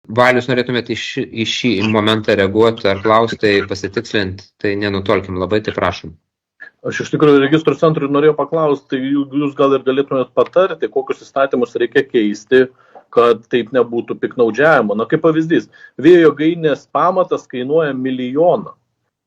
Valius, norėtumėte į šį momentą reaguoti ar klausti, pasitikslinti, tai nenutolkim labai, tai prašom. Aš iš tikrųjų registrų centrui norėjau paklausti, tai jūs gal ir galėtumėt patarti, kokius įstatymus reikia keisti, kad taip nebūtų piknaudžiavimo. Na, kaip pavyzdys, vėjo jėgainės pamatas kainuoja 1 milijoną.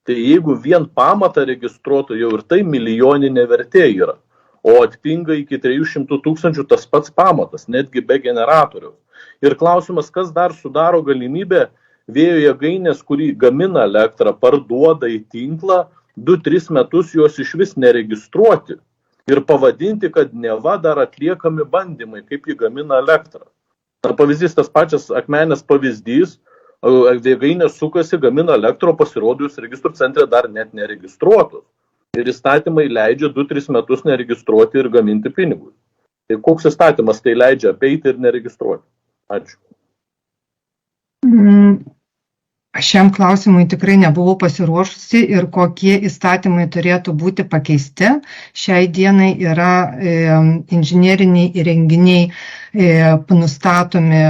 Tai jeigu vien pamatą registruotų, jau ir tai milijoninė vertė yra. O atitinka iki 300 000 tas pats pamatas, netgi be generatoriaus. Ir klausimas, kas dar sudaro galimybę vėjo jėgainės, kuri gamina elektrą, parduoda į tinklą, 2-3 metus juos iš vis neregistruoti ir pavadinti, kad neva dar atliekami bandymai, kaip jį gamina elektrą. Na, pavyzdys, tas pačias Akmenės pavyzdys, jėgainė sukasi, gamina elektro, pasirodus registrų centre dar net neregistruotus. Ir įstatymai leidžia 2-3 metus neregistruoti ir gaminti pinigus. Tai koks įstatymas tai leidžia apeiti ir neregistruoti? Ačiū. Šiam klausimui tikrai nebuvau pasiruošusi ir kokie įstatymai turėtų būti pakeisti. Šiai dienai yra inžineriniai įrenginiai nustatomi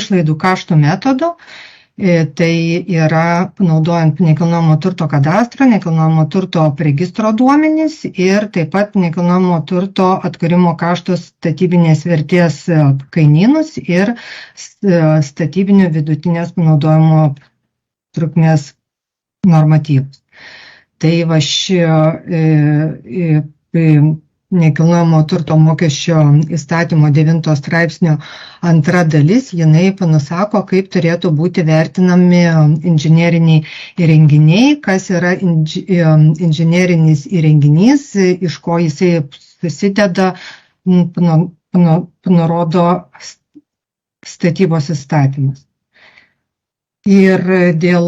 išlaidų kaštų metodu. Tai yra naudojant nekilnojamo turto kadastrą, nekilnojamo turto registro duomenys ir taip pat nekilnojamo turto atkūrimo kaštus statybinės vertės kainynus ir statybinių vidutinės panaudojimo trukmės normatyvus. Tai va nekilnojamo turto mokesčio įstatymo 9 straipsnio 2 dalis, jinai panusako, kaip turėtų būti vertinami inžineriniai įrenginiai, kas yra inžinerinis įrenginys, iš ko jisai susideda, nurodo statybos įstatymas. Ir dėl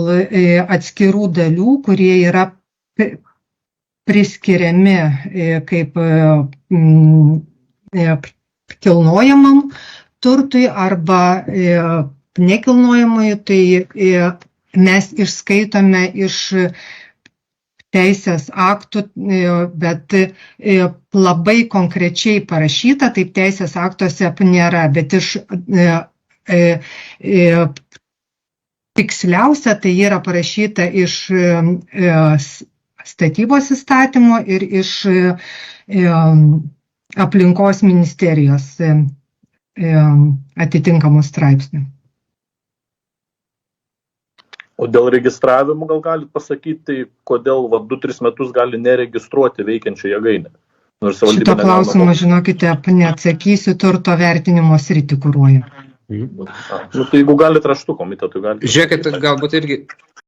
atskirų dalių, kurie yra priskiriami kaip kilnojamam turtui arba nekilnojamui, tai mes išskaitome iš teisės aktų, bet labai konkrečiai parašyta, taip teisės aktuose nėra, bet iš tiksliausia tai yra parašyta iš statybos įstatymo ir iš aplinkos ministerijos atitinkamų straipsnių. O dėl registravimo gal galit pasakyti, kodėl 2-3 metus gali neregistruoti veikiančią jėgainę? Šito klausimo, žinokite, neatsakysiu, turto vertinimo sritį kuruoju. Tai jeigu galit raštu komitetui, galite. Žiūrėkit, galbūt irgi